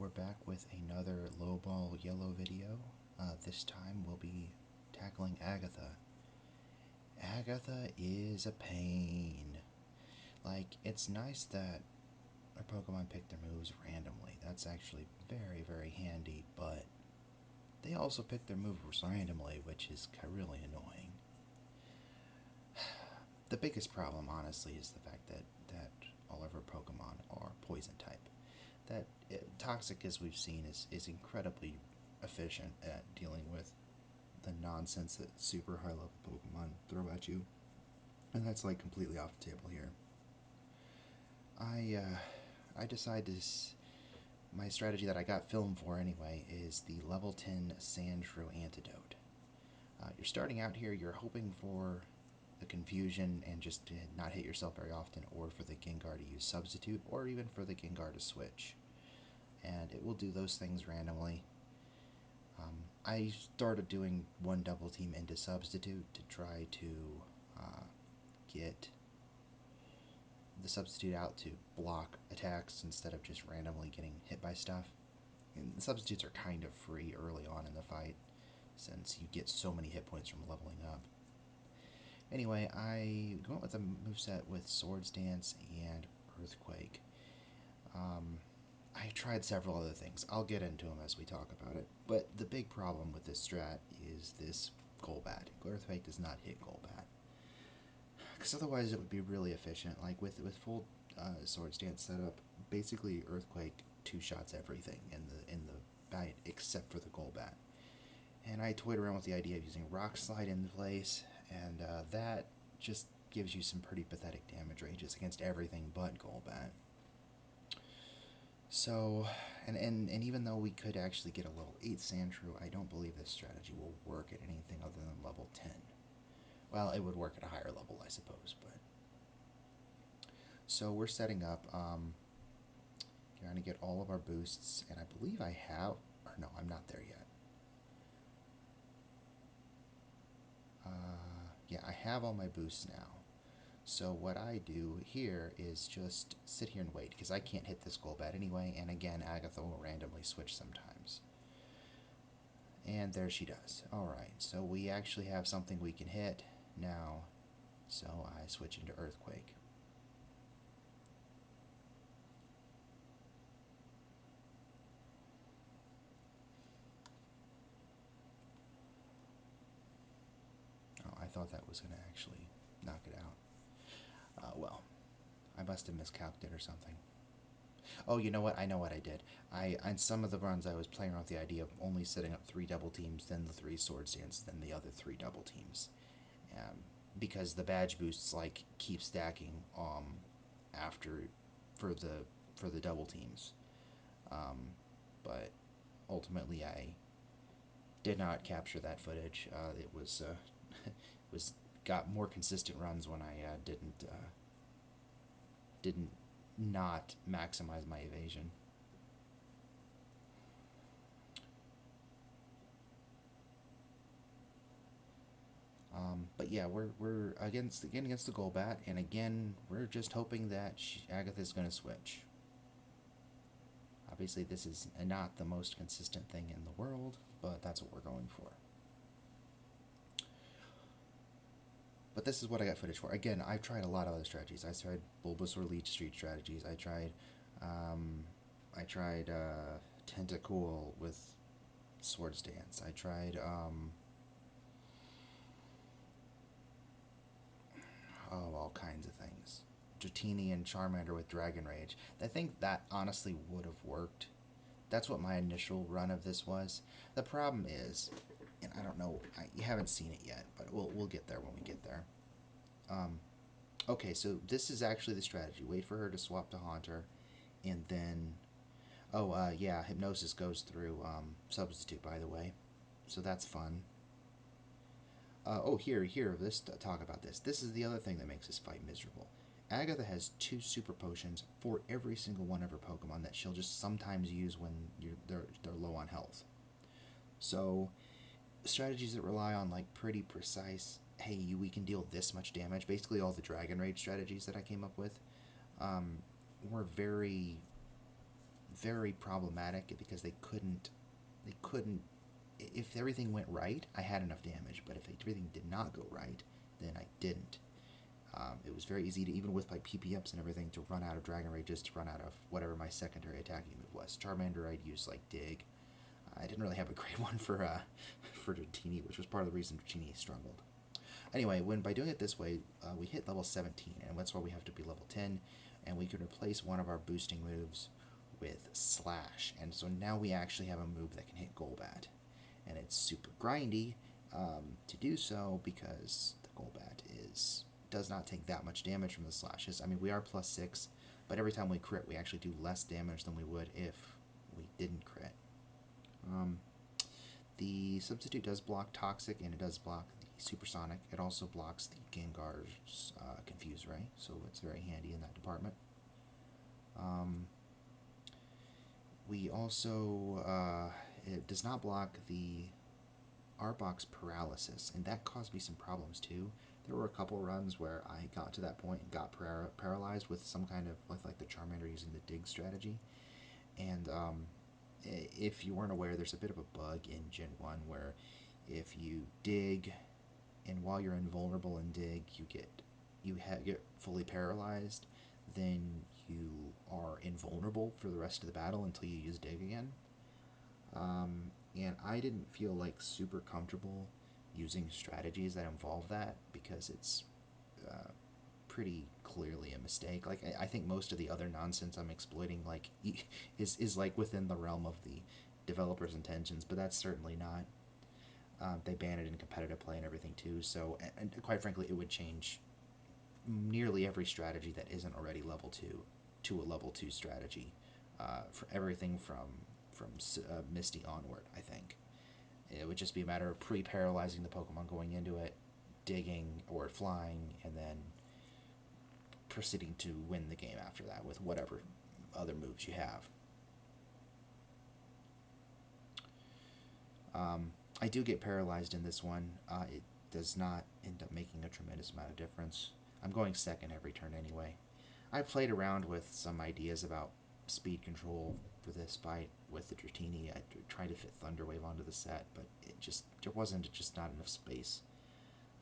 we're back with another Lowball yellow video. This time we'll be tackling Agatha. Agatha is a pain. Like, it's nice that our Pokemon pick their moves randomly. That's actually very, very handy, but they also pick their moves randomly, which is really annoying. The biggest problem, honestly, is the fact that all of our Pokemon are poison type. That Toxic, as we've seen, is incredibly efficient at dealing with the nonsense that super high level Pokemon throw at you, and that's like completely off the table here. I decided my strategy that I got filmed for anyway is the level 10 Sandshrew Antidote. You're starting out here, you're hoping for the confusion and just to not hit yourself very often, or for the Gengar to use Substitute, or even for the Gengar to switch. And it will do those things randomly. I started doing one double team into Substitute to try to get the Substitute out to block attacks instead of just randomly getting hit by stuff. And the Substitutes are kind of free early on in the fight, since you get so many hit points from leveling up. Anyway, I went with a moveset with Swords Dance and Earthquake. I tried several other things. I'll get into them as we talk about it. But the big problem with this strat is this Golbat. Earthquake does not hit Golbat. Because otherwise it would be really efficient. Like with full Swords Dance setup, basically Earthquake two-shots everything in the fight except for the Golbat. And I toyed around with the idea of using Rock Slide in place, and that just gives you some pretty pathetic damage ranges against everything but Golbat. So, and even though we could actually get a level 8 Sandshrew, I don't believe this strategy will work at anything other than level 10. Well, it would work at a higher level, I suppose, but... So we're setting up, trying to get all of our boosts, and I believe I have... Or no, I'm not there yet. Yeah, I have all my boosts now. So what I do here is just sit here and wait, because I can't hit this Golbat anyway, and again, Agatha will randomly switch sometimes. And there she does. Alright, so we actually have something we can hit now, so I switch into Earthquake. Oh, I thought that was going to actually knock it out. Well, I must have miscalculated or something. Oh, you know what? I know what I did. On some of the runs, I was playing around with the idea of only setting up 3 double teams, then the 3 Swords Dance, then the other 3 double teams. Because the badge boosts like keep stacking after for the double teams. But ultimately, I did not capture that footage. It was was got more consistent runs when I didn't not maximize my evasion. But yeah, we're against the Golbat, and again we're just hoping that Agatha's going to switch. Obviously, this is not the most consistent thing in the world, but that's what we're going for. But this is what I got footage for. Again, I've tried a lot of other strategies. I tried Bulbasaur Leech Street strategies. I tried Tentacool with Swords Dance. I tried all kinds of things. Dratini and Charmander with Dragon Rage. I think that honestly would have worked. That's what my initial run of this was. The problem is, and I don't know, you haven't seen it yet, but we'll get there when we get there. Okay, so this is actually the strategy. Wait for her to swap to Haunter, and then... Oh, yeah, Hypnosis goes through Substitute, by the way. So that's fun. Let's talk about this. This is the other thing that makes this fight miserable. Agatha has 2 super potions for every single one of her Pokemon that she'll just sometimes use when they're low on health. So, strategies that rely on like pretty precise, hey, we can deal this much damage, basically all the Dragon Rage strategies that I came up with, were very very problematic because they couldn't if everything went right, I had enough damage, but if everything did not go right, then I didn't. It was very easy to, even with my PP-ups and everything, to run out of Dragon Rages, to run out of whatever my secondary attacking move was. Charmander, I'd use like Dig. I didn't really have a great one for Dratini, which was part of the reason Dratini struggled. Anyway, when by doing it this way, we hit level 17, and that's why we have to be level 10, and we can replace one of our boosting moves with Slash, and so now we actually have a move that can hit Golbat, and it's super grindy to do so because the Golbat does not take that much damage from the slashes. I mean, we are +6, but every time we crit, we actually do less damage than we would if we didn't crit. The substitute does block Toxic, and it does block the Supersonic. It also blocks the Gengar's Confuse Ray, so it's very handy in that department. We also, it does not block the Arbok's Paralysis, and that caused me some problems too. There were a couple runs where I got to that point and got paralyzed with some kind of, with like the Charmander using the dig strategy. And if you weren't aware, there's a bit of a bug in Gen 1 where if you dig, and while you're invulnerable in dig, you get fully paralyzed, then you are invulnerable for the rest of the battle until you use dig again. And I didn't feel like super comfortable using strategies that involve that because it's pretty clearly a mistake. Like I think most of the other nonsense I'm exploiting like is like within the realm of the developer's intentions, but that's certainly not. They ban it in competitive play and everything too. So, and quite frankly, it would change nearly every strategy that isn't already level 2 to a level 2 strategy for everything from Misty onward. I think it would just be a matter of pre-paralyzing the Pokemon going into it, digging or flying, and then proceeding to win the game after that with whatever other moves you have. I do get paralyzed in this one. It does not end up making a tremendous amount of difference. I'm going second every turn anyway. I played around with some ideas about speed control for this fight with the Dratini. I tried to fit Thunder Wave onto the set, but there wasn't just not enough space.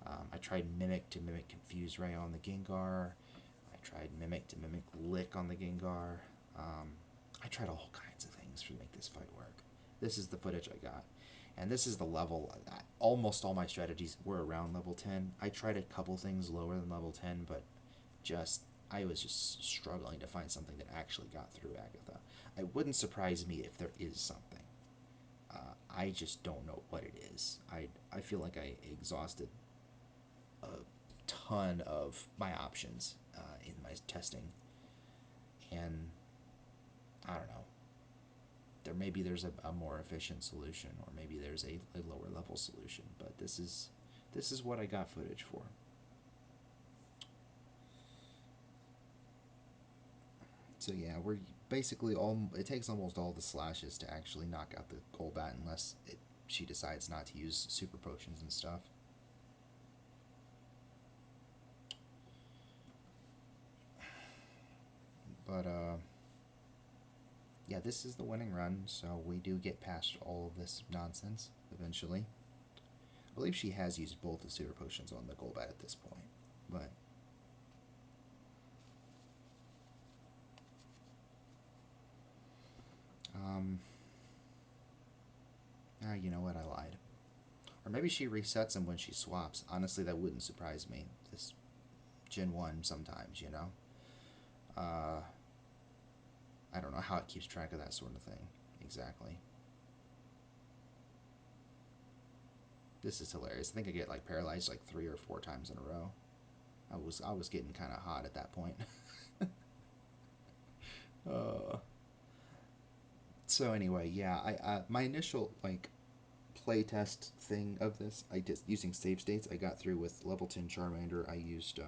I tried Mimic to mimic Confuse Ray on the Gengar. I tried Mimic to mimic Lick on the Gengar. I tried all kinds of things to make this fight work. This is the footage I got. And this is the level. Almost all my strategies were around level 10. I tried a couple things lower than level 10, but I was just struggling to find something that actually got through Agatha. It wouldn't surprise me if there is something. I just don't know what it is. I feel like I exhausted a ton of my options in my testing, and I don't know. There's a more efficient solution, or maybe there's a lower level solution. But this is what I got footage for. So yeah, we're basically all. It takes almost all the slashes to actually knock out the Golbat, unless she decides not to use super potions and stuff. But yeah, this is the winning run, so we do get past all of this nonsense eventually. I believe she has used both the super potions on the Golbat at this point, but you know what? I lied. Or maybe she resets them when she swaps. Honestly, that wouldn't surprise me. This Gen 1 sometimes, you know? I don't know how it keeps track of that sort of thing exactly. This is hilarious. I think I get like paralyzed like 3 or 4 times in a row. I was getting kind of hot at that point. uh, so anyway, yeah, I my initial like playtest thing of this, I just using save states. I got through with level 10 Charmander. I used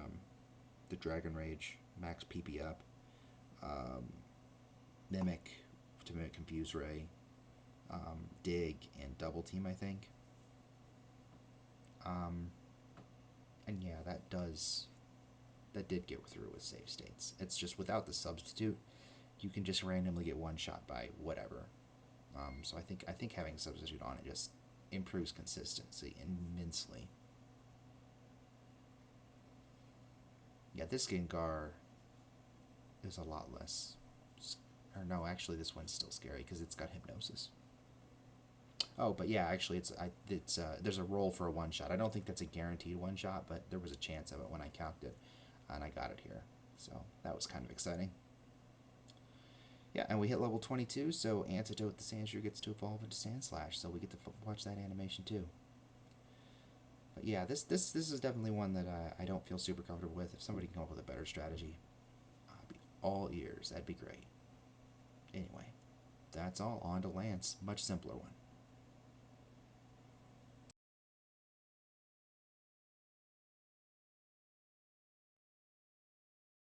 the Dragon Rage max PP up, Mimic to mimic Confuse Ray, Dig, and Double Team. I think. And yeah, that did get through with save states. It's just without the substitute, you can just randomly get one shot by whatever. So I think having a substitute on it just improves consistency immensely. Yeah, this Gengar is a lot less. Or no, actually, this one's still scary because it's got hypnosis. Oh, but yeah, actually, it's there's a roll for a one shot. I don't think that's a guaranteed one shot, but there was a chance of it when I calced it, and I got it here. So that was kind of exciting. Yeah, and we hit level 22, so Antidote the Sandshrew gets to evolve into Sandslash, so we get to watch that animation too. But yeah, this is definitely one that I don't feel super comfortable with. If somebody can come up with a better strategy, I'd be all ears. That'd be great. Anyway, that's all. On to Lance. Much simpler one.